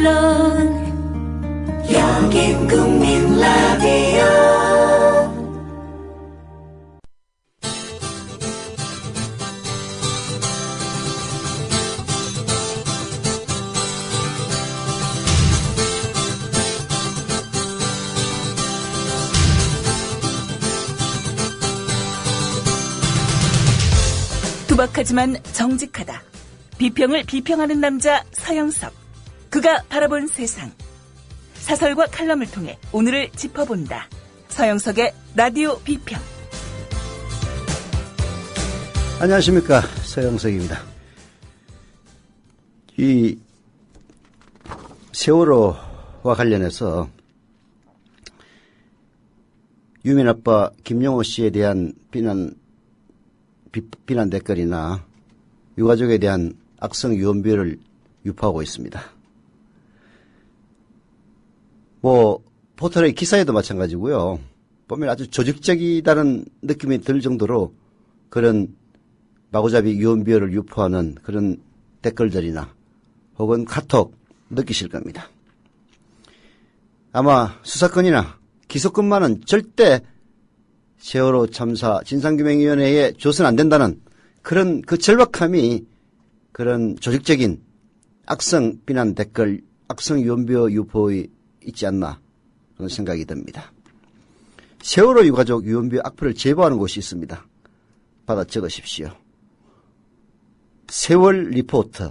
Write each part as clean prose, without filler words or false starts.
물론 여긴 국민 라디오. 투박하지만 정직하다. 비평을 비평하는 남자 서영석. 그가 바라본 세상. 사설과 칼럼을 통해 오늘을 짚어본다. 서영석의 라디오 비평. 안녕하십니까, 서영석입니다. 이 세월호와 관련해서 유민 아빠 김영호 씨에 대한 비난 댓글이나 유가족에 대한 악성 유언비어를 유포하고 있습니다. 포털의 기사에도 마찬가지고요. 보면 아주 조직적이다는 느낌이 들 정도로 그런 마구잡이 유언비어를 유포하는 그런 댓글들이나 혹은 카톡 느끼실 겁니다. 아마 수사권이나 기소권만은 절대 세월호 참사 진상규명위원회에 줘서는 안 된다는 그런 그 절박함이 그런 조직적인 악성 비난 댓글, 악성 유언비어 유포에 있지 않나 그런 생각이 듭니다. 세월호 유가족 유언비어 악플을 제보하는 곳이 있습니다. 받아 적으십시오. 세월 리포트,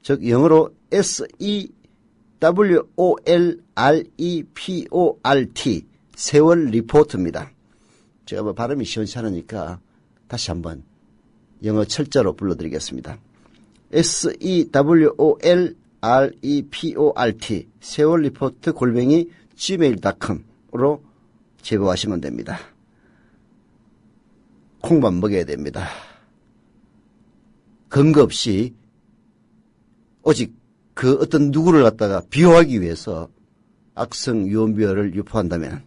즉 영어로 SEWOLREPORT, 세월 리포트입니다. 제가 발음이 시원찮으니까 다시 한번 영어 철자로 불러드리겠습니다. SEWOLREPORT, 세월 리포트 @ gmail.com으로 제보하시면 됩니다. 콩만 먹여야 됩니다. 근거 없이 오직 그 어떤 누구를 갖다가 비호하기 위해서 악성 유언비어를 유포한다면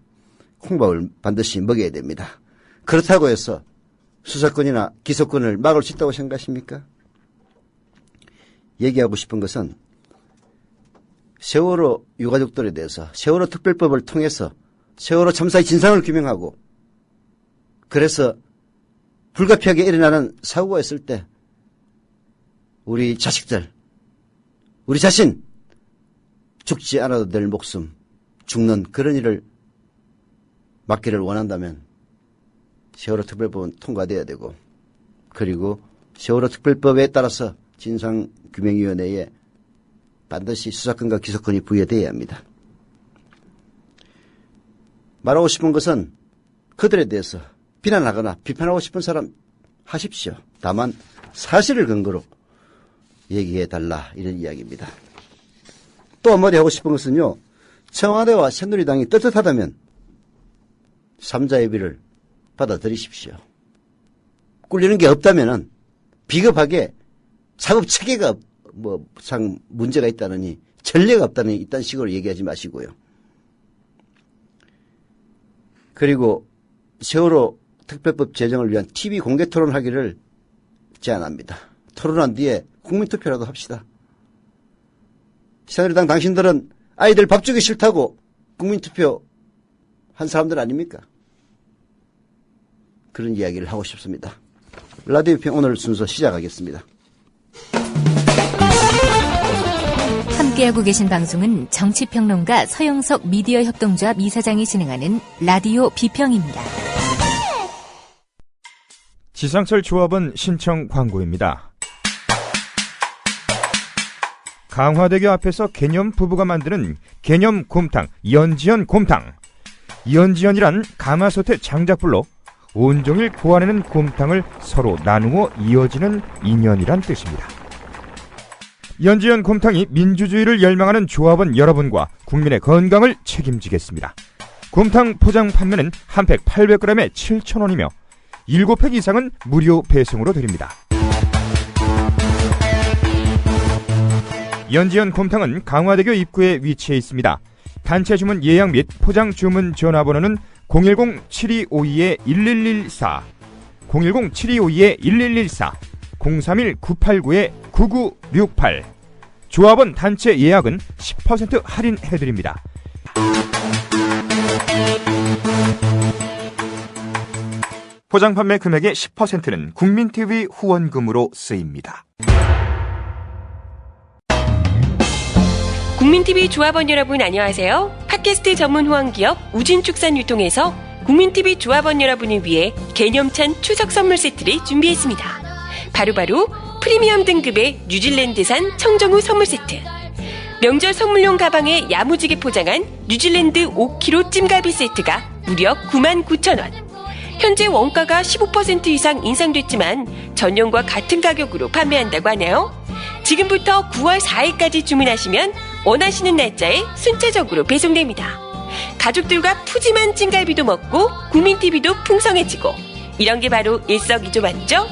콩밥을 반드시 먹여야 됩니다. 그렇다고 해서 수사권이나 기소권을 막을 수 있다고 생각하십니까? 얘기하고 싶은 것은 세월호 유가족들에 대해서 세월호 특별법을 통해서 세월호 참사의 진상을 규명하고 그래서 불가피하게 일어나는 사고가 있을 때 우리 자식들, 우리 자신 죽지 않아도 될 목숨 죽는 그런 일을 막기를 원한다면 세월호 특별법은 통과돼야 되고 그리고 세월호 특별법에 따라서 진상규명위원회에 반드시 수사권과 기소권이 부여돼야 합니다. 말하고 싶은 것은 그들에 대해서 비난하거나 비판하고 싶은 사람 하십시오. 다만 사실을 근거로 얘기해달라 이런 이야기입니다. 또 한마디 하고 싶은 것은요. 청와대와 새누리당이 떳떳하다면 삼자예비를 받아들이십시오. 꿀리는 게 없다면은 비겁하게 작업 체계가 상 문제가 있다느니 전례가 없다느니 이딴 식으로 얘기하지 마시고요. 그리고 세월호 특별법 제정을 위한 TV 공개 토론하기를 제안합니다. 토론한 뒤에 국민투표라도 합시다. 새누리당 당신들은 아이들 밥 주기 싫다고 국민투표 한 사람들 아닙니까? 그런 이야기를 하고 싶습니다. 라디오 평 오늘 순서 시작하겠습니다. 함께하고 계신 방송은 정치평론가 서영석 미디어 협동조합 이사장이 진행하는 라디오 비평입니다. 지상철 조합원 신청 광고입니다. 강화대교 앞에서 개념 부부가 만드는 개념 곰탕 연지연 곰탕. 연지연이란 가마솥의 장작불로 온종일 구워내는 곰탕을 서로 나누어 이어지는 인연이란 뜻입니다. 연지연 곰탕이 민주주의를 열망하는 조합원 여러분과 국민의 건강을 책임지겠습니다. 곰탕 포장 판매는 한 팩 800g에 7,000원이며 7팩 이상은 무료 배송으로 드립니다. 연지연 곰탕은 강화대교 입구에 위치해 있습니다. 단체 주문 예약 및 포장 주문 전화번호는 010-7252-1114, 010-7252-1114, 031-989-9968, 조합원 단체 예약은 10% 할인해드립니다. 포장 판매 금액의 10%는 국민TV 후원금으로 쓰입니다. 국민TV 조합원 여러분 안녕하세요. 팟캐스트 전문 후원기업 우진축산유통에서 국민TV 조합원 여러분을 위해 개념찬 추석 선물 세트를 준비했습니다. 바로 프리미엄 등급의 뉴질랜드산 청정우 선물 세트, 명절 선물용 가방에 야무지게 포장한 뉴질랜드 5kg 찜갈비 세트가 무려 99,000원. 현재 원가가 15% 이상 인상됐지만 전년과 같은 가격으로 판매한다고 하네요. 지금부터 9월 4일까지 주문하시면 원하시는 날짜에 순차적으로 배송됩니다. 가족들과 푸짐한 찜갈비도 먹고 국민TV도 풍성해지고, 이런 게 바로 일석이조 맞죠?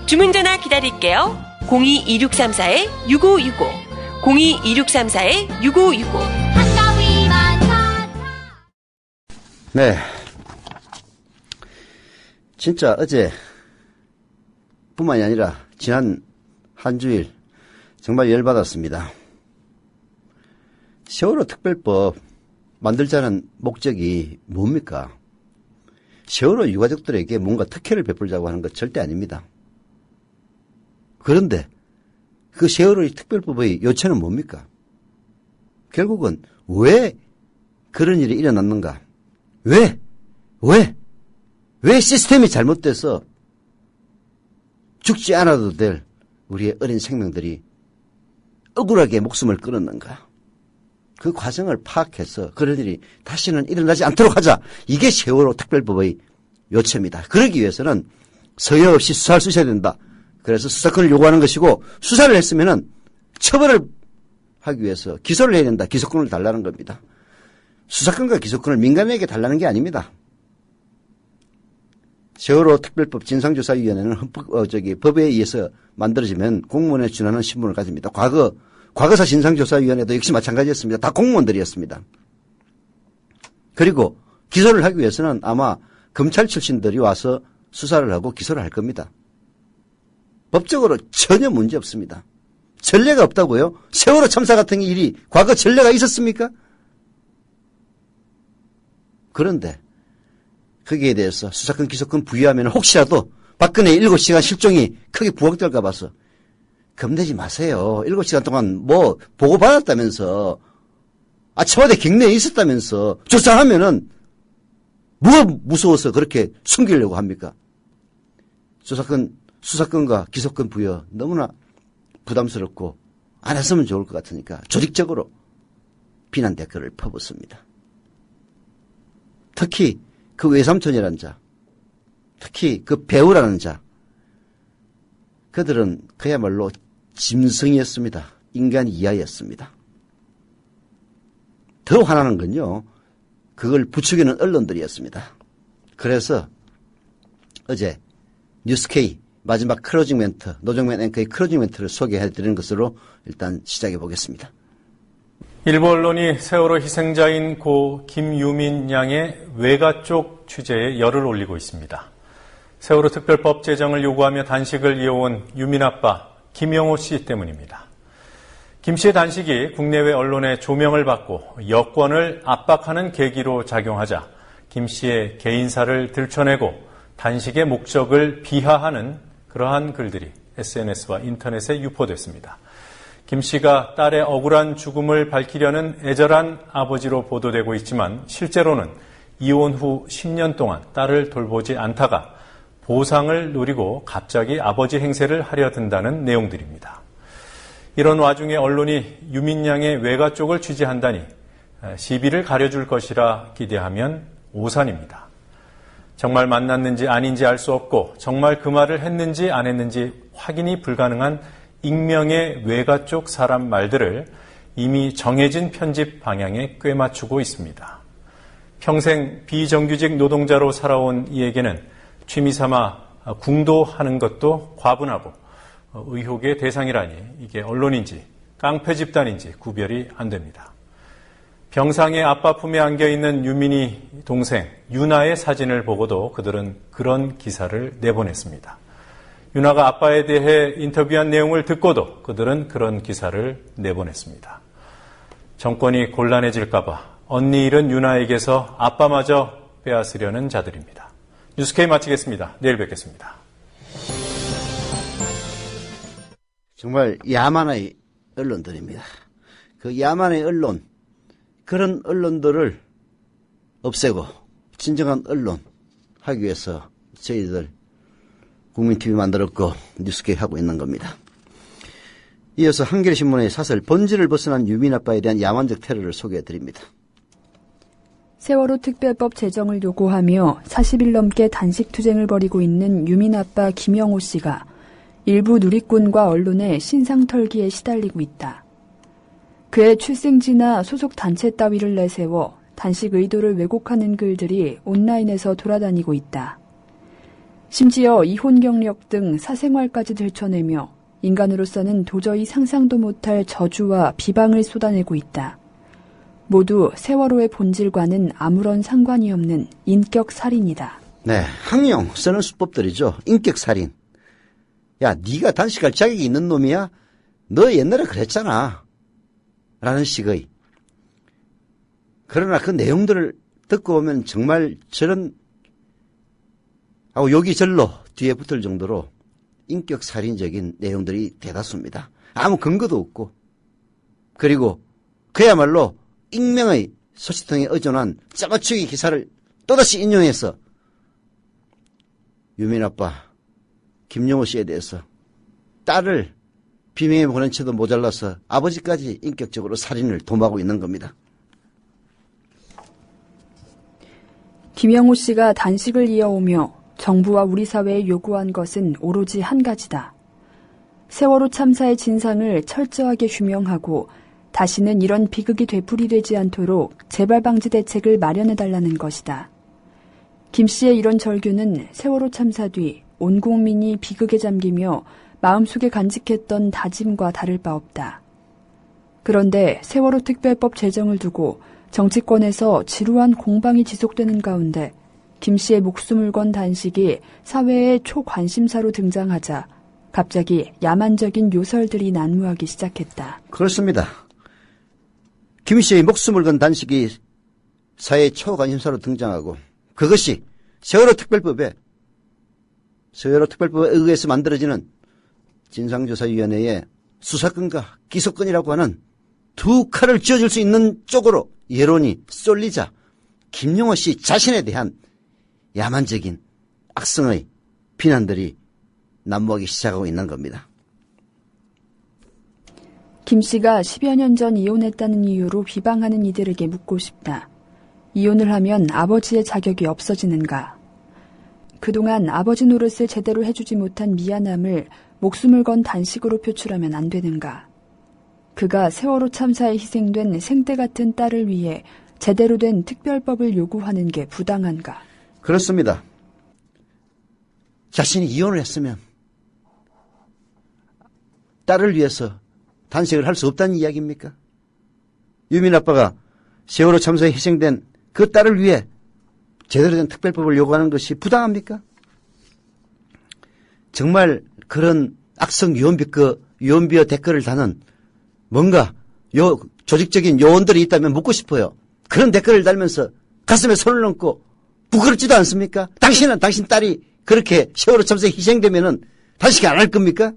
주문 전화 기다릴게요. 02-2634-6565 02-2634-6565. 네. 진짜 어제 뿐만이 아니라 지난 한 주일 정말 열받았습니다. 세월호 특별법 만들자는 목적이 뭡니까? 세월호 유가족들에게 뭔가 특혜를 베풀자고 하는 것 절대 아닙니다. 그런데 그 세월호 특별법의 요체는 뭡니까? 결국은 왜 그런 일이 일어났는가? 왜 시스템이 잘못돼서 죽지 않아도 될 우리의 어린 생명들이 억울하게 목숨을 끊었는가? 그 과정을 파악해서 그런 일이 다시는 일어나지 않도록 하자. 이게 세월호 특별법의 요체입니다. 그러기 위해서는 서여 없이 수사할 수 있어야 된다. 그래서 수사권을 요구하는 것이고, 수사를 했으면은 처벌을 하기 위해서 기소를 해야 된다. 기소권을 달라는 겁니다. 수사권과 기소권을 민간에게 달라는 게 아닙니다. 세월호 특별법 진상조사위원회는 법에 의해서 만들어지면 공무원에 준하는 신분을 가집니다. 과거사 진상조사위원회도 역시 마찬가지였습니다. 다 공무원들이었습니다. 그리고 기소를 하기 위해서는 아마 검찰 출신들이 와서 수사를 하고 기소를 할 겁니다. 법적으로 전혀 문제 없습니다. 전례가 없다고요? 세월호 참사 같은 일이 과거 전례가 있었습니까? 그런데 거기에 대해서 수사권 기소권 부여하면 혹시라도 박근혜 7시간 실종이 크게 부각될까 봐서 겁내지 마세요. 7시간 동안 뭐 보고받았다면서, 청와대 경내에 있었다면서 조사하면은 뭐가 무서워서 그렇게 숨기려고 합니까? 수사권과 기소권 부여 너무나 부담스럽고 안 했으면 좋을 것 같으니까 조직적으로 비난 댓글을 퍼붓습니다. 특히 그 외삼촌이라는 자, 특히 그 배우라는 자, 그들은 그야말로 짐승이었습니다. 인간 이하였습니다. 더 화나는 건요, 그걸 부추기는 언론들이었습니다. 그래서 어제 뉴스K 마지막 클로징 멘트, 노정면 앵커의 클로징 멘트를 소개해드리는 것으로 일단 시작해 보겠습니다. 일부 언론이 세월호 희생자인 고 김유민 양의 외가 쪽 취재에 열을 올리고 있습니다. 세월호 특별법 제정을 요구하며 단식을 이어온 유민 아빠 김영호 씨 때문입니다. 김 씨의 단식이 국내외 언론의 조명을 받고 여권을 압박하는 계기로 작용하자 김 씨의 개인사를 들춰내고 단식의 목적을 비하하는 그러한 글들이 SNS와 인터넷에 유포됐습니다. 김 씨가 딸의 억울한 죽음을 밝히려는 애절한 아버지로 보도되고 있지만 실제로는 이혼 후 10년 동안 딸을 돌보지 않다가 보상을 노리고 갑자기 아버지 행세를 하려 든다는 내용들입니다. 이런 와중에 언론이 유민 양의 외가 쪽을 취재한다니 시비를 가려줄 것이라 기대하면 오산입니다. 정말 만났는지 아닌지 알 수 없고 정말 그 말을 했는지 안 했는지 확인이 불가능한 익명의 외가 쪽 사람 말들을 이미 정해진 편집 방향에 꿰맞추고 있습니다. 평생 비정규직 노동자로 살아온 이에게는 취미삼아 궁도하는 것도 과분하고 의혹의 대상이라니 이게 언론인지 깡패 집단인지 구별이 안 됩니다. 병상에 아빠 품에 안겨있는 유민이 동생 유나의 사진을 보고도 그들은 그런 기사를 내보냈습니다. 윤아가 아빠에 대해 인터뷰한 내용을 듣고도 그들은 그런 기사를 내보냈습니다. 정권이 곤란해질까봐 언니 잃은 윤아에게서 아빠마저 빼앗으려는 자들입니다. 뉴스K 마치겠습니다. 내일 뵙겠습니다. 정말 야만의 언론들입니다. 그 야만의 언론, 그런 언론들을 없애고 진정한 언론 하기 위해서 저희들 국민TV 만들었고 뉴스K 하고 있는 겁니다. 이어서 한겨레신문의 사설 본질을 벗어난 유민 아빠에 대한 야만적 테러를 소개해드립니다. 세월호 특별법 제정을 요구하며 40일 넘게 단식 투쟁을 벌이고 있는 유민 아빠 김영호 씨가 일부 누리꾼과 언론의 신상털기에 시달리고 있다. 그의 출생지나 소속 단체 따위를 내세워 단식 의도를 왜곡하는 글들이 온라인에서 돌아다니고 있다. 심지어 이혼 경력 등 사생활까지 들춰내며 인간으로서는 도저히 상상도 못할 저주와 비방을 쏟아내고 있다. 모두 세월호의 본질과는 아무런 상관이 없는 인격 살인이다. 네, 항용 쓰는 수법들이죠. 인격 살인. 야, 네가 단식할 자격이 있는 놈이야? 너 옛날에 그랬잖아. 라는 식의. 그러나 그 내용들을 듣고 보면 정말 저런 하고 여기 절로 뒤에 붙을 정도로 인격 살인적인 내용들이 대다수입니다. 아무 근거도 없고, 그리고 그야말로 익명의 소식통에 의존한 짜맞추기 기사를 또다시 인용해서 유민 아빠 김영호 씨에 대해서 딸을 비명에 보낸 채도 모자라서 아버지까지 인격적으로 살인을 도모하고 있는 겁니다. 김영호 씨가 단식을 이어오며 정부와 우리 사회에 요구한 것은 오로지 한 가지다. 세월호 참사의 진상을 철저하게 규명하고 다시는 이런 비극이 되풀이되지 않도록 재발방지 대책을 마련해달라는 것이다. 김 씨의 이런 절규는 세월호 참사 뒤 온 국민이 비극에 잠기며 마음속에 간직했던 다짐과 다를 바 없다. 그런데 세월호 특별법 제정을 두고 정치권에서 지루한 공방이 지속되는 가운데 김 씨의 목숨을 건 단식이 사회의 초관심사로 등장하자 갑자기 야만적인 요설들이 난무하기 시작했다. 그렇습니다. 김 씨의 목숨을 건 단식이 사회의 초관심사로 등장하고 그것이 세월호 특별법에 의해서 만들어지는 진상조사위원회의 수사권과 기소권이라고 하는 두 칼을 쥐어줄 수 있는 쪽으로 여론이 쏠리자 김영호 씨 자신에 대한 야만적인 악성의 비난들이 난무하기 시작하고 있는 겁니다. 김 씨가 10여 년 전 이혼했다는 이유로 비방하는 이들에게 묻고 싶다. 이혼을 하면 아버지의 자격이 없어지는가? 그동안 아버지 노릇을 제대로 해주지 못한 미안함을 목숨을 건 단식으로 표출하면 안 되는가? 그가 세월호 참사에 희생된 생떼 같은 딸을 위해 제대로 된 특별법을 요구하는 게 부당한가? 그렇습니다. 자신이 이혼을 했으면 딸을 위해서 단식을 할 수 없다는 이야기입니까? 유민 아빠가 세월호 참사에 희생된 그 딸을 위해 제대로 된 특별법을 요구하는 것이 부당합니까? 정말 그런 악성 유언비어 댓글을 다는 뭔가 조직적인 요원들이 있다면 묻고 싶어요. 그런 댓글을 달면서 가슴에 손을 얹고 부끄럽지도 않습니까? 당신은 당신 딸이 그렇게 세월호 참사에 희생되면은 단식 안 할 겁니까?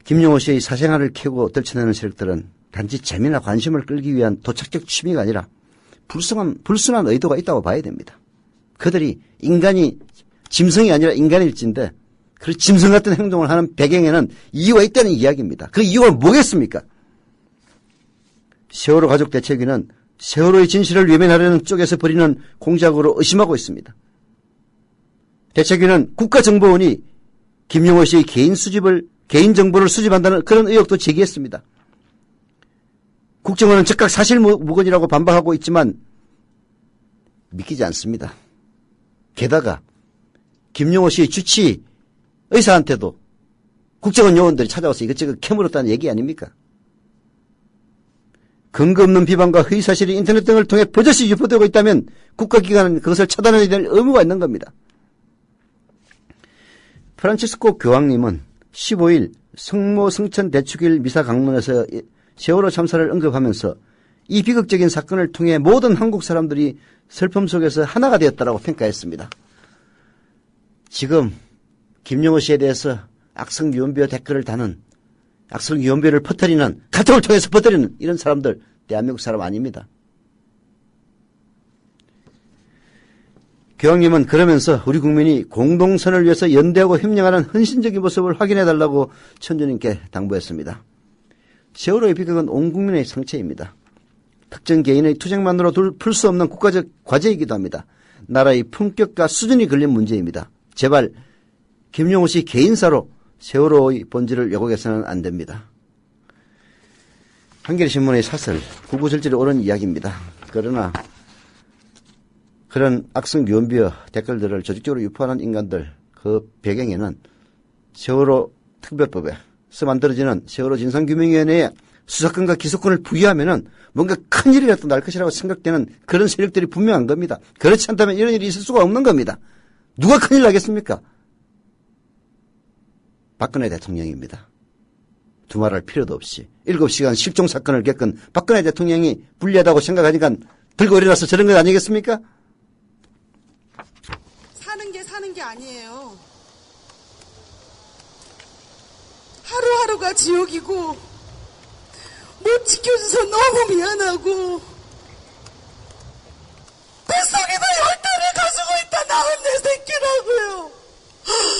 김영호 씨의 사생활을 캐고 떨쳐내는 세력들은 단지 재미나 관심을 끌기 위한 도착적 취미가 아니라 불순한 의도가 있다고 봐야 됩니다. 그들이 짐승이 아니라 인간일진데 그 짐승 같은 행동을 하는 배경에는 이유가 있다는 이야기입니다. 그 이유가 뭐겠습니까? 세월호 가족 대책위는 세월호의 진실을 외면하려는 쪽에서 벌이는 공작으로 의심하고 있습니다. 대책위는 국가정보원이 김영호 씨의 개인 정보를 수집한다는 그런 의혹도 제기했습니다. 국정원은 즉각 사실무근이라고 반박하고 있지만 믿기지 않습니다. 게다가 김영호 씨의 주치 의사한테도 국정원 요원들이 찾아와서 이것저것 캐물었다는 얘기 아닙니까? 근거 없는 비방과 허위사실이 인터넷 등을 통해 버젓이 유포되고 있다면 국가기관은 그것을 차단해야 될 의무가 있는 겁니다. 프란치스코 교황님은 15일 성모 성천 대축일 미사 강론에서 세월호 참사를 언급하면서 이 비극적인 사건을 통해 모든 한국 사람들이 슬픔 속에서 하나가 되었다고 평가했습니다. 지금 김용호 씨에 대해서 악성 유언비어 댓글을 다는, 악성 유언비어를 퍼뜨리는, 카톡을 통해서 퍼뜨리는 이런 사람들 대한민국 사람 아닙니다. 교황님은 그러면서 우리 국민이 공동선을 위해서 연대하고 협력하는 헌신적인 모습을 확인해달라고 천주님께 당부했습니다. 세월호의 비극은 온 국민의 상처입니다. 특정 개인의 투쟁만으로 풀 수 없는 국가적 과제이기도 합니다. 나라의 품격과 수준이 걸린 문제입니다. 제발 김용호 씨 개인사로 세월호의 본질을 왜곡해서는 안 됩니다. 한겨레신문의 사설, 구구절절이 옳은 이야기입니다. 그러나 그런 악성 유언비어 댓글들을 조직적으로 유포하는 인간들, 그 배경에는 세월호 특별법에서 만들어지는 세월호 진상규명위원회에 수사권과 기소권을 부여하면은 뭔가 큰일이라도 날 것이라고 생각되는 그런 세력들이 분명한 겁니다. 그렇지 않다면 이런 일이 있을 수가 없는 겁니다. 누가 큰일 나겠습니까? 박근혜 대통령입니다. 두말할 필요도 없이 7시간 실종 사건을 겪은 박근혜 대통령이 불리하다고 생각하니까 들고 일어나서 저런 것 아니겠습니까? 사는 게 아니에요. 하루하루가 지옥이고 못 지켜줘서 너무 미안하고 뱃속에서 10달을 가지고 있다 낳은 내 새끼라고요.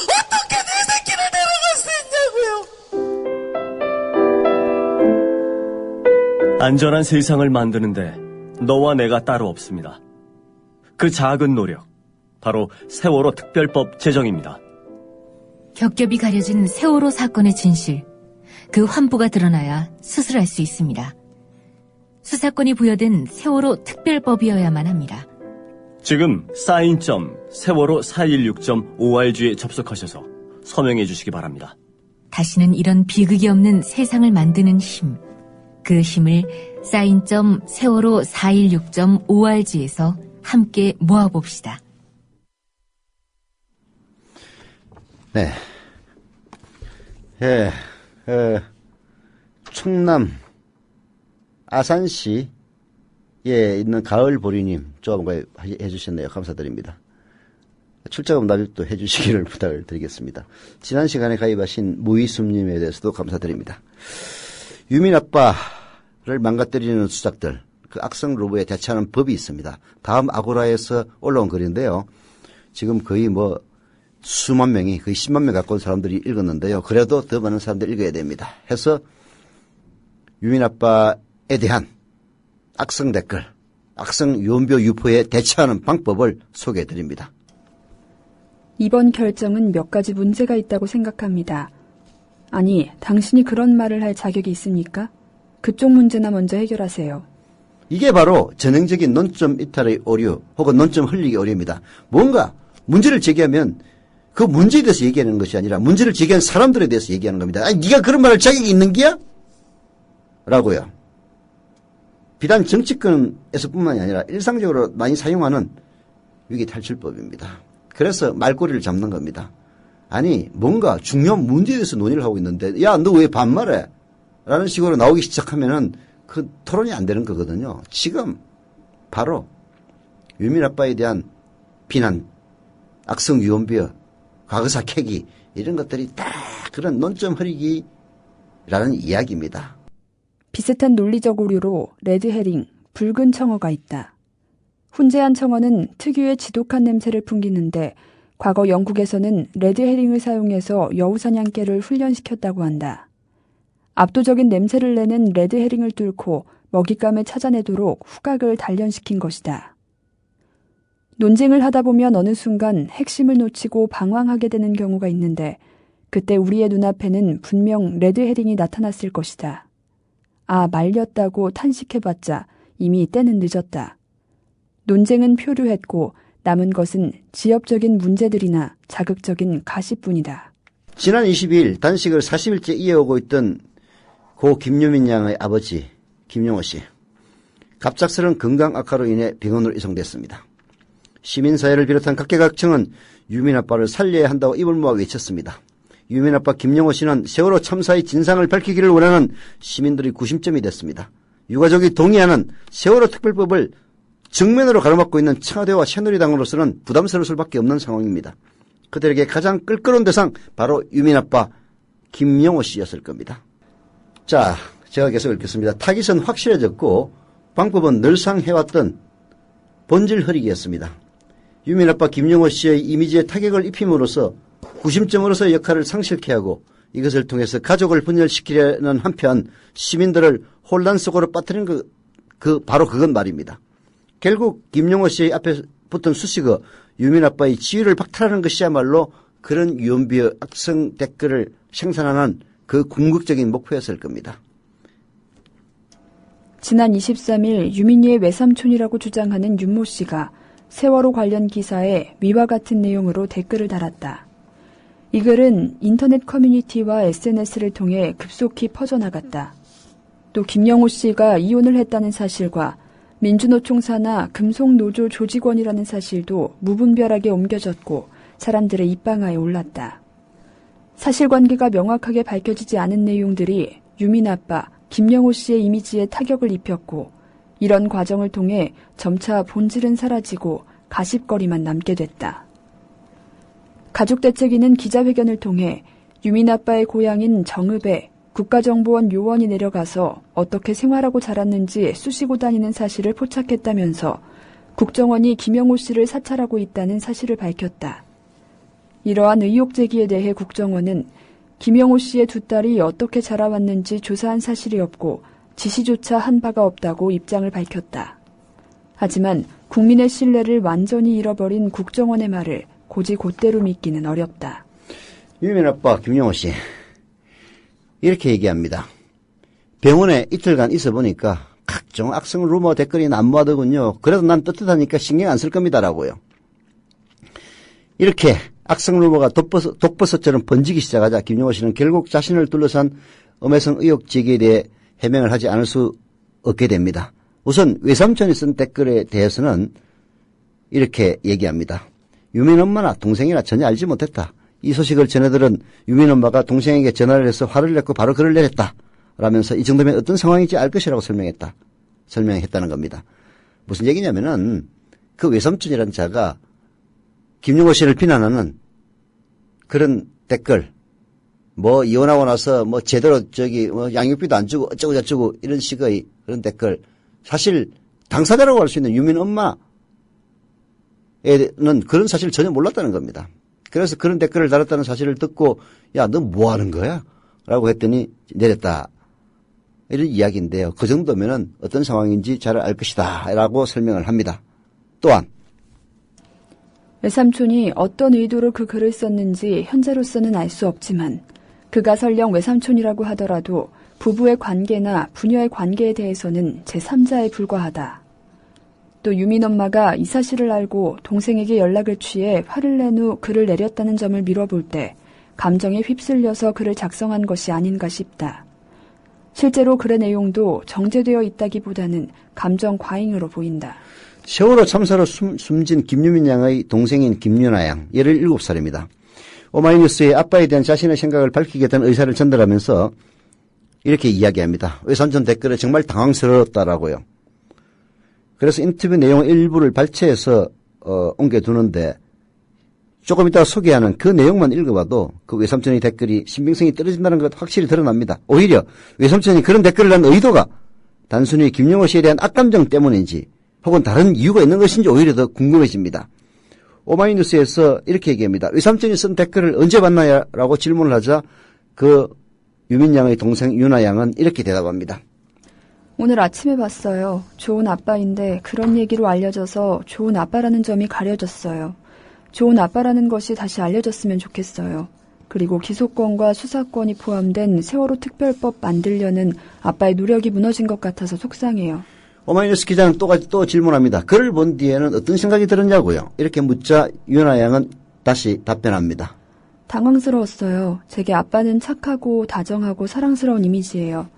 어떻게 내 새끼를 데려갈 수 있냐고요. 안전한 세상을 만드는데 너와 내가 따로 없습니다. 그 작은 노력, 바로 세월호 특별법 제정입니다. 겹겹이 가려진 세월호 사건의 진실, 그 환부가 드러나야 수술할 수 있습니다. 수사권이 부여된 세월호 특별법이어야만 합니다. 지금 사인.세월호416.org에 접속하셔서 서명해 주시기 바랍니다. 다시는 이런 비극이 없는 세상을 만드는 힘, 그 힘을 사인.세월호416.org에서 함께 모아봅시다. 네. 충남 아산시에 있는 가을보리님 조금 해주셨네요. 감사드립니다. 출자금 납입도 해주시기를 부탁을 드리겠습니다. 지난 시간에 가입하신 무이숨님에 대해서도 감사드립니다. 유민 아빠를 망가뜨리는 수작들, 그 악성 로봇에 대처하는 법이 있습니다. 다음 아고라에서 올라온 글인데요. 지금 거의 수만 명이, 거의 10만 명 갖고 온 사람들이 읽었는데요. 그래도 더 많은 사람들이 읽어야 됩니다. 해서 유민 아빠에 대한 악성 댓글, 악성 유언비어 유포에 대처하는 방법을 소개해 드립니다. 이번 결정은 몇 가지 문제가 있다고 생각합니다. 아니, 당신이 그런 말을 할 자격이 있습니까? 그쪽 문제나 먼저 해결하세요. 이게 바로 전형적인 논점 이탈의 오류 혹은 논점 흘리기 오류입니다. 뭔가 문제를 제기하면 그 문제에 대해서 얘기하는 것이 아니라 문제를 제기한 사람들에 대해서 얘기하는 겁니다. 아니, 네가 그런 말할 자격이 있는 게야? 라고요. 비단 정치권에서뿐만이 아니라 일상적으로 많이 사용하는 위기탈출법입니다. 그래서 말꼬리를 잡는 겁니다. 아니, 뭔가 중요한 문제에 대해서 논의를 하고 있는데 야, 너 왜 반말해? 라는 식으로 나오기 시작하면은 그 토론이 안 되는 거거든요. 지금 바로 유민 아빠에 대한 비난, 악성 유언비어, 과거사 캐기 이런 것들이 다 그런 논점 흐리기라는 이야기입니다. 비슷한 논리적 오류로 레드헤링, 붉은 청어가 있다. 훈제한 청어는 특유의 지독한 냄새를 풍기는데 과거 영국에서는 레드헤링을 사용해서 여우사냥개를 훈련시켰다고 한다. 압도적인 냄새를 내는 레드헤링을 뚫고 먹잇감을 찾아내도록 후각을 단련시킨 것이다. 논쟁을 하다 보면 어느 순간 핵심을 놓치고 방황하게 되는 경우가 있는데 그때 우리의 눈앞에는 분명 레드헤링이 나타났을 것이다. 아, 말렸다고 탄식해봤자 이미 때는 늦었다. 논쟁은 표류했고 남은 것은 지엽적인 문제들이나 자극적인 가시뿐이다. 지난 22일 단식을 40일째 이어오고 있던 고 김유민 양의 아버지 김용호 씨. 갑작스러운 건강 악화로 인해 병원으로 이송됐습니다. 시민사회를 비롯한 각계각층은 유민 아빠를 살려야 한다고 입을 모아 외쳤습니다. 유민 아빠 김영호 씨는 세월호 참사의 진상을 밝히기를 원하는 시민들의 구심점이 됐습니다. 유가족이 동의하는 세월호 특별법을 정면으로 가로막고 있는 청와대와 새누리당으로서는 부담스러울 수밖에 없는 상황입니다. 그들에게 가장 끌끄러운 대상 바로 유민 아빠 김영호 씨였을 겁니다. 자, 제가 계속 읽겠습니다. 타깃은 확실해졌고 방법은 늘상 해왔던 본질 흐리기였습니다. 유민 아빠 김영호 씨의 이미지에 타격을 입힘으로써 구심점으로서의 역할을 상실케 하고 이것을 통해서 가족을 분열시키려는 한편 시민들을 혼란 속으로 빠뜨리는 바로 그건 말입니다. 결국 김영호 씨의 앞에 붙은 수식어 유민 아빠의 지위를 박탈하는 것이야말로 그런 유언비어 악성 댓글을 생산하는 그 궁극적인 목표였을 겁니다. 지난 23일 유민이의 외삼촌이라고 주장하는 윤모 씨가 세월호 관련 기사에 위와 같은 내용으로 댓글을 달았다. 이 글은 인터넷 커뮤니티와 SNS를 통해 급속히 퍼져나갔다. 또 김영호 씨가 이혼을 했다는 사실과 민주노총 산하 금속노조 조직원이라는 사실도 무분별하게 옮겨졌고 사람들의 입방아에 올랐다. 사실관계가 명확하게 밝혀지지 않은 내용들이 유민 아빠 김영호 씨의 이미지에 타격을 입혔고 이런 과정을 통해 점차 본질은 사라지고 가십거리만 남게 됐다. 가족대책위는 기자회견을 통해 유민 아빠의 고향인 정읍에 국가정보원 요원이 내려가서 어떻게 생활하고 자랐는지 쑤시고 다니는 사실을 포착했다면서 국정원이 김영호 씨를 사찰하고 있다는 사실을 밝혔다. 이러한 의혹 제기에 대해 국정원은 김영호 씨의 두 딸이 어떻게 자라왔는지 조사한 사실이 없고 지시조차 한 바가 없다고 입장을 밝혔다. 하지만 국민의 신뢰를 완전히 잃어버린 국정원의 말을 곧이곧대로 믿기는 어렵다. 유민 아빠 김영호 씨 이렇게 얘기합니다. 병원에 이틀간 있어보니까 각종 악성 루머 댓글이 난무하더군요. 그래도 난 떳떳하니까 신경 안 쓸 겁니다라고요. 이렇게 악성 루머가 독버섯처럼 번지기 시작하자 김영호 씨는 결국 자신을 둘러싼 엄해성 의혹 제기에 대해 해명을 하지 않을 수 없게 됩니다. 우선 외삼촌이 쓴 댓글에 대해서는 이렇게 얘기합니다. 유민 엄마나 동생이나 전혀 알지 못했다. 이 소식을 전해들은 유민 엄마가 동생에게 전화를 해서 화를 냈고 바로 글을 내렸다. 라면서 이 정도면 어떤 상황인지 알 것이라고 설명했다는 겁니다. 무슨 얘기냐면은 그 외삼촌이라는 자가 김영호 씨를 비난하는 그런 댓글, 뭐 이혼하고 나서 뭐 제대로 양육비도 안 주고 어쩌고 저쩌고 이런 식의 그런 댓글, 사실 당사자라고 할 수 있는 유민 엄마에는 그런 사실을 전혀 몰랐다는 겁니다. 그래서 그런 댓글을 달았다는 사실을 듣고 야, 너 뭐 하는 거야? 라고 했더니 내렸다. 이런 이야기인데요. 그 정도면은 어떤 상황인지 잘 알 것이다. 라고 설명을 합니다. 또한 외삼촌이 어떤 의도로 그 글을 썼는지 현재로서는 알 수 없지만 그가 설령 외삼촌이라고 하더라도 부부의 관계나 부녀의 관계에 대해서는 제3자에 불과하다. 또 유민 엄마가 이 사실을 알고 동생에게 연락을 취해 화를 낸 후 글을 내렸다는 점을 미뤄볼 때 감정에 휩쓸려서 글을 작성한 것이 아닌가 싶다. 실제로 글의 내용도 정제되어 있다기보다는 감정 과잉으로 보인다. 세월호 참사로 숨진 김유민 양의 동생인 김윤아 양, 17살입니다. 오마이뉴스에 아빠에 대한 자신의 생각을 밝히겠다는 의사를 전달하면서 이렇게 이야기합니다. 외삼촌 댓글에 정말 당황스러웠다라고요. 그래서 인터뷰 내용 일부를 발췌해서 옮겨두는데 조금 이따 소개하는 그 내용만 읽어봐도 그 외삼촌의 댓글이 신빙성이 떨어진다는 것 확실히 드러납니다. 오히려 외삼촌이 그런 댓글을 한 의도가 단순히 김영호 씨에 대한 악감정 때문인지 혹은 다른 이유가 있는 것인지 오히려 더 궁금해집니다. 오마이뉴스에서 이렇게 얘기합니다. 외삼촌이 쓴 댓글을 언제 봤나요? 라고 질문을 하자 그 유민 양의 동생 윤아 양은 이렇게 대답합니다. 오늘 아침에 봤어요. 좋은 아빠인데 그런 얘기로 알려져서 좋은 아빠라는 점이 가려졌어요. 좋은 아빠라는 것이 다시 알려졌으면 좋겠어요. 그리고 기소권과 수사권이 포함된 세월호 특별법 만들려는 아빠의 노력이 무너진 것 같아서 속상해요. 오마이뉴스 기자는 또 질문합니다. 글을 본 뒤에는 어떤 생각이 들었냐고요. 이렇게 묻자 윤아 양은 다시 답변합니다. 당황스러웠어요. 제게 아빠는 착하고 다정하고 사랑스러운 이미지예요.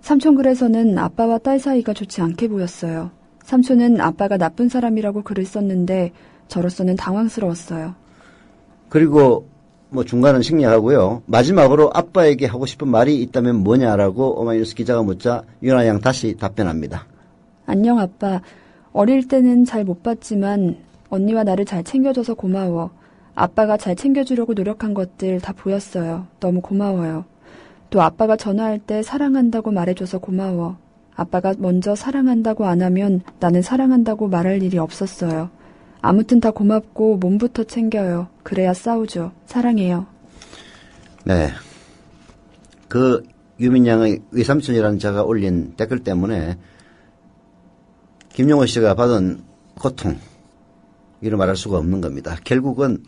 삼촌 글에서는 아빠와 딸 사이가 좋지 않게 보였어요. 삼촌은 아빠가 나쁜 사람이라고 글을 썼는데 저로서는 당황스러웠어요. 그리고 뭐 중간은 생략하고요. 마지막으로 아빠에게 하고 싶은 말이 있다면 뭐냐라고 오마이뉴스 기자가 묻자 윤아 양 다시 답변합니다. 안녕 아빠. 어릴 때는 잘 못 봤지만 언니와 나를 잘 챙겨줘서 고마워. 아빠가 잘 챙겨주려고 노력한 것들 다 보였어요. 너무 고마워요. 또 아빠가 전화할 때 사랑한다고 말해줘서 고마워. 아빠가 먼저 사랑한다고 안 하면 나는 사랑한다고 말할 일이 없었어요. 아무튼 다 고맙고 몸부터 챙겨요. 그래야 싸우죠. 사랑해요. 네. 그 유민 양의 외삼촌이라는 자가 올린 댓글 때문에 김용호 씨가 받은 고통, 이런 말할 수가 없는 겁니다. 결국은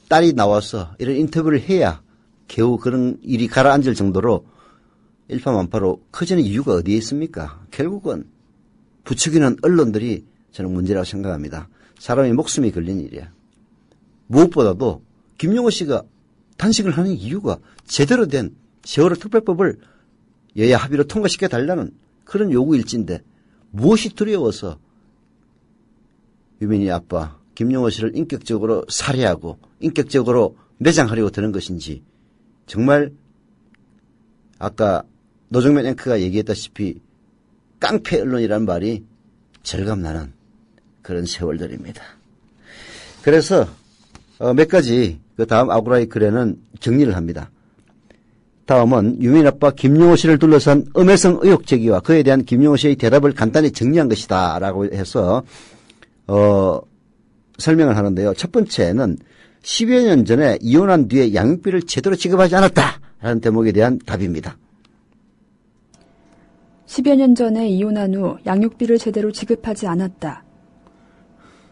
딸이 나와서 이런 인터뷰를 해야 겨우 그런 일이 가라앉을 정도로 일파만파로 커지는 이유가 어디에 있습니까? 결국은 부추기는 언론들이 저는 문제라고 생각합니다. 사람의 목숨이 걸린 일이야. 무엇보다도 김용호 씨가 단식을 하는 이유가 제대로 된 세월호 특별법을 여야 합의로 통과시켜 달라는 그런 요구일지인데 무엇이 두려워서 유민이 아빠 김용호 씨를 인격적으로 살해하고 인격적으로 매장하려고 드는 것인지 정말 아까 노정면 앵커가 얘기했다시피 깡패 언론이라는 말이 절감나는 그런 세월들입니다. 그래서 몇 가지 그 다음 아고라의 글에는 정리를 합니다. 다음은 유민 아빠 김용호 씨를 둘러싼 음해성 의혹 제기와 그에 대한 김용호 씨의 대답을 간단히 정리한 것이다 라고 해서 설명을 하는데요. 첫 번째는 10여 년 전에 이혼한 뒤에 양육비를 제대로 지급하지 않았다라는 대목에 대한 답입니다. 10여 년 전에 이혼한 후 양육비를 제대로 지급하지 않았다.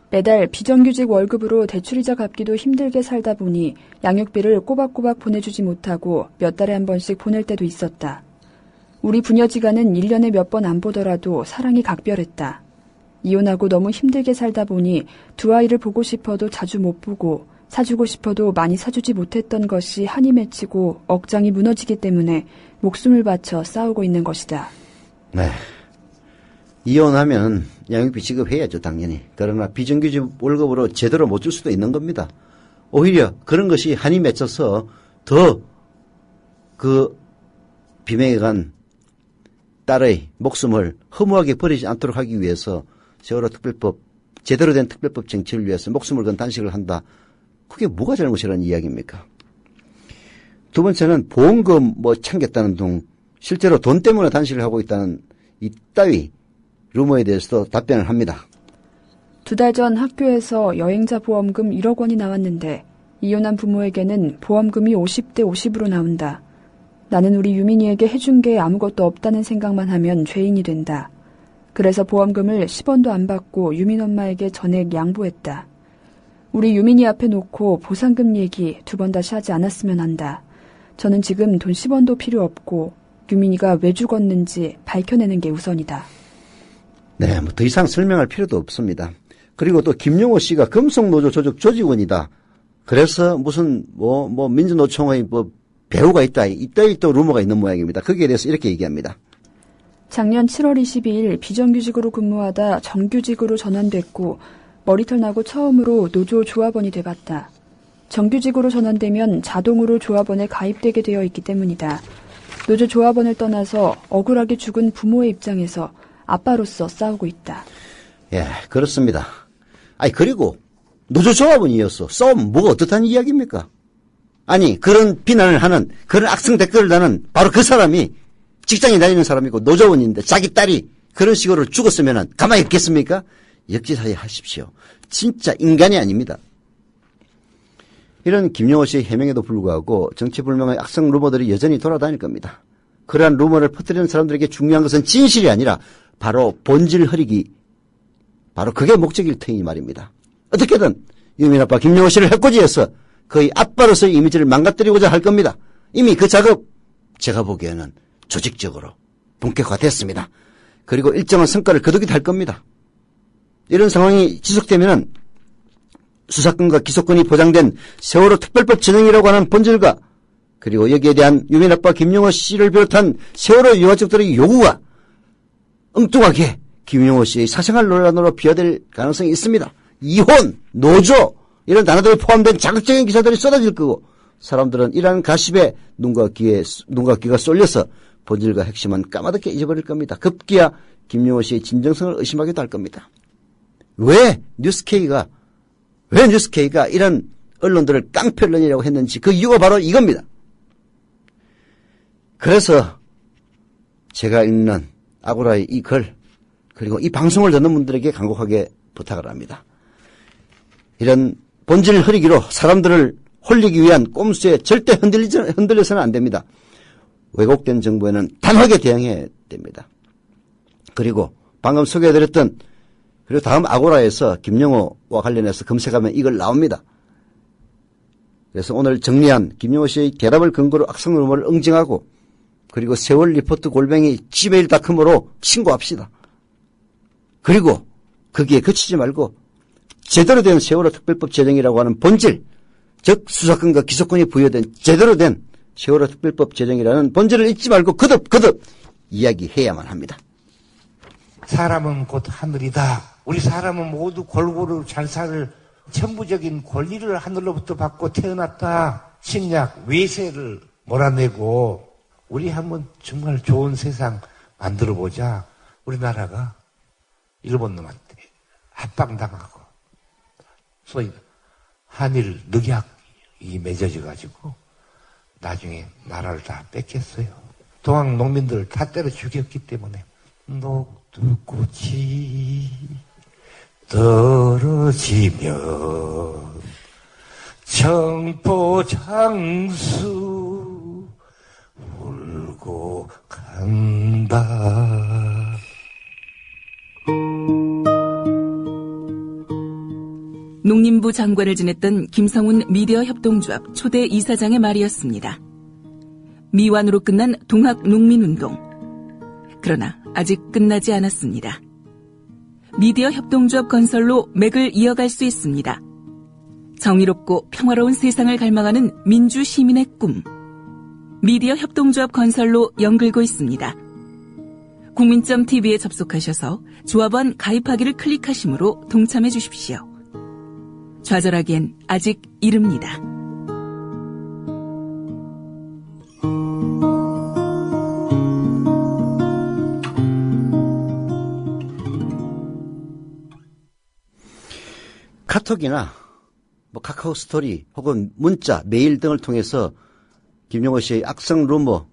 매달 비정규직 월급으로 대출이자 갚기도 힘들게 살다 보니 양육비를 꼬박꼬박 보내주지 못하고 몇 달에 한 번씩 보낼 때도 있었다. 우리 부녀지간은 1년에 몇 번 안 보더라도 사랑이 각별했다. 이혼하고 너무 힘들게 살다 보니 두 아이를 보고 싶어도 자주 못 보고 사주고 싶어도 많이 사주지 못했던 것이 한이 맺히고 억장이 무너지기 때문에 목숨을 바쳐 싸우고 있는 것이다. 네. 이혼하면 양육비 지급해야죠, 당연히. 그러나 비정규직 월급으로 제대로 못 줄 수도 있는 겁니다. 오히려 그런 것이 한이 맺혀서 더 그 비명에 딸의 목숨을 허무하게 버리지 않도록 하기 위해서 세월호 특별법, 제대로 된 특별법 쟁취를 위해서 목숨을 건 단식을 한다. 그게 뭐가 잘못이라는 이야기입니까? 두 번째는 보험금 챙겼다는 둥, 실제로 돈 때문에 단식을 하고 있다는 이따위 루머에 대해서도 답변을 합니다. 2달 전 학교에서 여행자 보험금 1억 원이 나왔는데 이혼한 부모에게는 보험금이 50대 50으로 나온다. 나는 우리 유민이에게 해준 게 아무것도 없다는 생각만 하면 죄인이 된다. 그래서 보험금을 10원도 안 받고 유민 엄마에게 전액 양보했다. 우리 유민이 앞에 놓고 보상금 얘기 2번 다시 하지 않았으면 한다. 저는 지금 돈 10원도 필요 없고 유민이가 왜 죽었는지 밝혀내는 게 우선이다. 네, 더 이상 설명할 필요도 없습니다. 그리고 또 김용호 씨가 금속노조 조직 조직원이다. 그래서 무슨 민주노총의 배우가 있다. 이따위 또 루머가 있는 모양입니다. 거기에 대해서 이렇게 얘기합니다. 작년 7월 22일 비정규직으로 근무하다 정규직으로 전환됐고 머리털 나고 처음으로 노조 조합원이 돼봤다. 정규직으로 전환되면 자동으로 조합원에 가입되게 되어 있기 때문이다. 노조 조합원을 떠나서 억울하게 죽은 부모의 입장에서 아빠로서 싸우고 있다. 예, 그렇습니다. 그리고 노조 조합원이었어. 싸우면 뭐가 어떻다는 이야기입니까? 아니, 그런 비난을 하는, 그런 악성 댓글을 다는 바로 그 사람이 직장에 다니는 사람이고 노조원인데 자기 딸이 그런 식으로 죽었으면 가만히 있겠습니까? 역지사지 하십시오. 진짜 인간이 아닙니다. 이런 김용호 씨의 해명에도 불구하고 정체불명의 악성 루머들이 여전히 돌아다닐 겁니다. 그러한 루머를 퍼뜨리는 사람들에게 중요한 것은 진실이 아니라 바로 본질 흐리기, 바로 그게 목적일 테니 말입니다. 어떻게든 유민 아빠 김용호 씨를 해코지해서 그의 아빠로서의 이미지를 망가뜨리고자 할 겁니다. 이미 그 작업 제가 보기에는 조직적으로 본격화됐습니다. 그리고 일정한 성과를 거두게 될 겁니다. 이런 상황이 지속되면 수사권과 기소권이 보장된 세월호 특별법 진행이라고 하는 본질과 그리고 여기에 대한 유민 아빠 김용호 씨를 비롯한 세월호 유가족들의 요구가 엉뚱하게 김용호 씨의 사생활 논란으로 비화될 가능성이 있습니다. 이혼, 노조, 이런 단어들이 포함된 자극적인 기사들이 쏟아질 거고 사람들은 이러한 가십에 눈과 귀가 쏠려서 본질과 핵심은 까마득히 잊어버릴 겁니다. 급기야 김용호 씨의 진정성을 의심하기도 할 겁니다. 왜 뉴스K가 이런 언론들을 깡패 언론이라고 했는지 그 이유가 바로 이겁니다. 그래서 제가 읽는 아고라의 이 글 그리고 이 방송을 듣는 분들에게 간곡하게 부탁을 합니다. 이런 본질을 흐리기로 사람들을 홀리기 위한 꼼수에 절대 흔들려서는 안 됩니다. 왜곡된 정보에는 단호하게 대응해야 됩니다. 그리고 방금 소개해드렸던 그리고 다음 아고라에서 김용호와 관련해서 검색하면 이걸 나옵니다. 그래서 오늘 정리한 김용호 씨의 대답을 근거로 악성 루머를 응징하고 그리고 세월 리포트 gmail.com으로 신고합시다. 그리고 거기에 그치지 말고 제대로 된 세월호 특별법 제정이라고 하는 본질, 즉 수사권과 기소권이 부여된 제대로 된 세월호 특별법 제정이라는 본질을 잊지 말고 거듭 이야기해야만 합니다. 사람은 곧 하늘이다. 우리 사람은 모두 골고루 잘 살 천부적인 권리를 하늘로부터 받고 태어났다. 신약 외세를 몰아내고 우리 한번 정말 좋은 세상 만들어보자. 우리나라가 일본 놈한테 합방당하고 소위 한일 늑약이 맺어져가지고 나중에 나라를 다 뺏겼어요. 동학 농민들을 다 때려 죽였기 때문에 녹두꽃이 떨어지면 청포장수 울고 간다. 농림부 장관을 지냈던 김성훈 미디어 협동조합 초대 이사장의 말이었습니다. 미완으로 끝난 동학 농민운동. 그러나 아직 끝나지 않았습니다. 미디어 협동조합 건설로 맥을 이어갈 수 있습니다. 정의롭고 평화로운 세상을 갈망하는 민주 시민의 꿈. 미디어 협동조합 건설로 연글고 있습니다. 국민점TV에 접속하셔서 조합원 가입하기를 클릭하심으로 동참해 주십시오. 좌절하기엔 아직 이릅니다. 카톡이나 카카오 스토리 혹은 문자, 메일 등을 통해서 김용호 씨의 악성 루머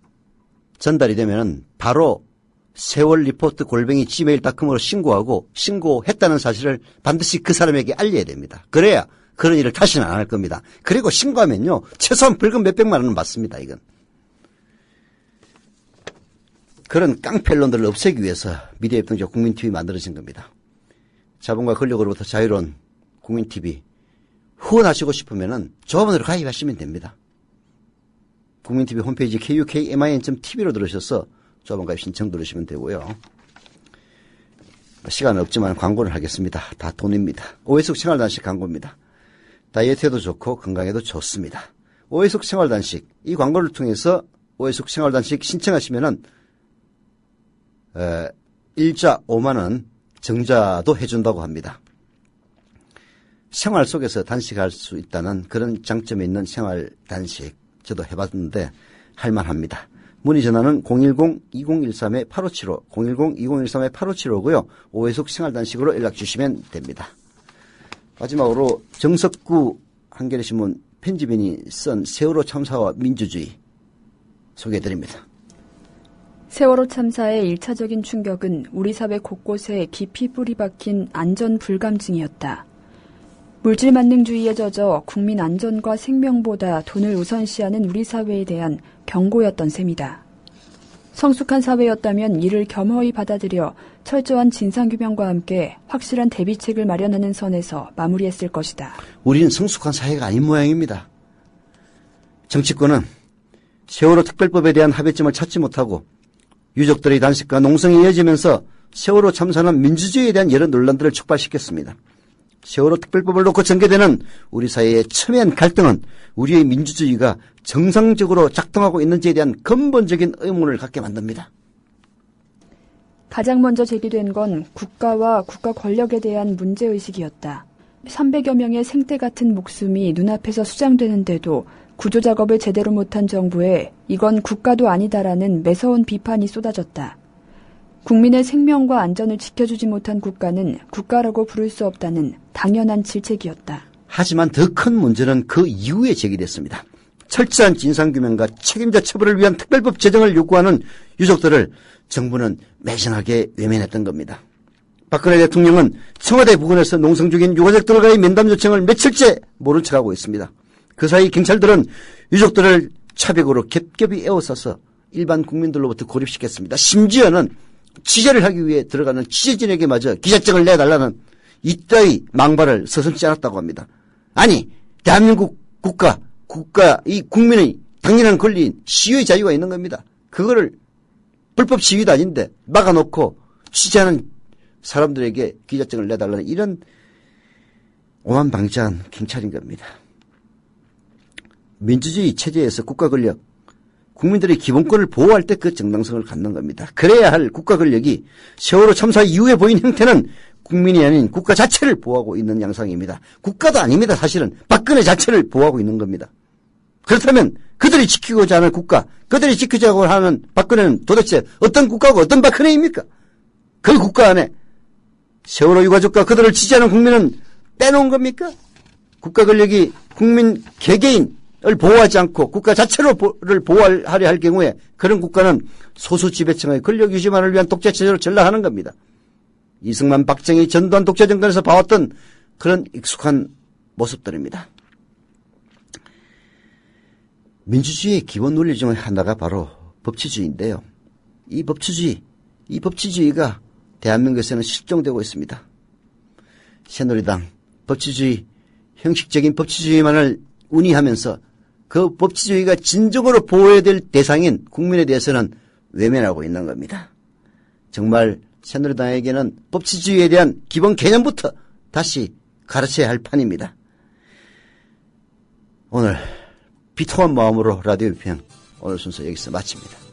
전달이 되면 바로 세월 리포트 gmail.com으로 신고했다는 사실을 반드시 그 사람에게 알려야 됩니다. 그래야 그런 일을 다시는 안 할 겁니다. 그리고 신고하면요 최소한 벌금 몇백만 원은 받습니다. 이건 그런 깡패 언론들을 없애기 위해서 미디어 협동조합 국민TV 만들어진 겁니다. 자본과 권력으로부터 자유로운 국민TV 후원하시고 싶으면 조합원으로 가입하시면 됩니다. 국민TV 홈페이지 kukmin.tv로 들어오셔서 조합원 가입 신청 누르시면 되고요. 시간은 없지만 광고를 하겠습니다. 다 돈입니다. 오해숙 생활단식 광고입니다. 다이어트에도 좋고 건강에도 좋습니다. 오해숙 생활단식 이 광고를 통해서 오해숙 생활단식 신청하시면은 일자 5만 원 정자도 해준다고 합니다. 생활 속에서 단식할 수 있다는 그런 장점이 있는 생활단식 저도 해봤는데 할만합니다. 문의 전화는 010-2013-8575, 010-2013-8575고요. 오해숙 생활단식으로 연락 주시면 됩니다. 마지막으로 정석구 한겨레신문 편집인이 쓴 세월호 참사와 민주주의 소개해드립니다. 세월호 참사의 1차적인 충격은 우리 사회 곳곳에 깊이 뿌리 박힌 안전 불감증이었다. 물질 만능주의에 젖어 국민 안전과 생명보다 돈을 우선시하는 우리 사회에 대한 경고였던 셈이다. 성숙한 사회였다면 이를 겸허히 받아들여 철저한 진상규명과 함께 확실한 대비책을 마련하는 선에서 마무리했을 것이다. 우리는 성숙한 사회가 아닌 모양입니다. 정치권은 세월호 특별법에 대한 합의점을 찾지 못하고 유족들의 단식과 농성이 이어지면서 세월호 참사는 민주주의에 대한 여러 논란들을 촉발시켰습니다. 세월호 특별법을 놓고 전개되는 우리 사회의 첨예한 갈등은 우리의 민주주의가 정상적으로 작동하고 있는지에 대한 근본적인 의문을 갖게 만듭니다. 가장 먼저 제기된 건 국가와 국가 권력에 대한 문제의식이었다. 300여 명의 생떼 같은 목숨이 눈앞에서 수장되는데도 구조작업을 제대로 못한 정부에 이건 국가도 아니다라는 매서운 비판이 쏟아졌다. 국민의 생명과 안전을 지켜주지 못한 국가는 국가라고 부를 수 없다는 당연한 질책이었다. 하지만 더 큰 문제는 그 이후에 제기됐습니다. 철저한 진상규명과 책임자 처벌을 위한 특별법 제정을 요구하는 유족들을 정부는 매정하게 외면했던 겁니다. 박근혜 대통령은 청와대 부근에서 농성 중인 유가족들과의 면담 요청을 며칠째 모른 척하고 있습니다. 그 사이 경찰들은 유족들을 차벽으로 겹겹이 에워싸서 일반 국민들로부터 고립시켰습니다. 심지어는 취재를 하기 위해 들어가는 취재진에게마저 기자증을 내달라는 이따위 망발을 서슴지 않았다고 합니다. 아니, 대한민국 국가 이 국민의 당연한 권리인 시위의 자유가 있는 겁니다. 그거를 불법 시위도 아닌데 막아놓고 취재하는 사람들에게 기자증을 내달라는 이런 오만방자한 경찰인 겁니다. 민주주의 체제에서 국가 권력, 국민들의 기본권을 보호할 때 그 정당성을 갖는 겁니다. 그래야 할 국가 권력이 세월호 참사 이후에 보인 형태는 국민이 아닌 국가 자체를 보호하고 있는 양상입니다. 국가도 아닙니다. 사실은 박근혜 자체를 보호하고 있는 겁니다. 그렇다면 그들이 지키고자 하는 국가, 그들이 지키자고 하는 박근혜는 도대체 어떤 국가고 어떤 박근혜입니까? 그 국가 안에 세월호 유가족과 그들을 지지하는 국민은 빼놓은 겁니까? 국가 권력이 국민 개개인을 보호하지 않고 국가 자체를 보호하려 할 경우에 그런 국가는 소수 지배층의 권력 유지만을 위한 독재 체제로 전락하는 겁니다. 이승만, 박정희, 전두환 독재 정권에서 봐왔던 그런 익숙한 모습들입니다. 민주주의의 기본 논리 중 하나가 바로 법치주의인데요. 이 법치주의가 대한민국에서는 실종되고 있습니다. 새누리당, 법치주의, 형식적인 법치주의만을 운이하면서 그 법치주의가 진정으로 보호해야 될 대상인 국민에 대해서는 외면하고 있는 겁니다. 정말 새누리당에게는 법치주의에 대한 기본 개념부터 다시 가르쳐야 할 판입니다. 오늘 비통한 마음으로 라디오 비평 오늘 순서 여기서 마칩니다.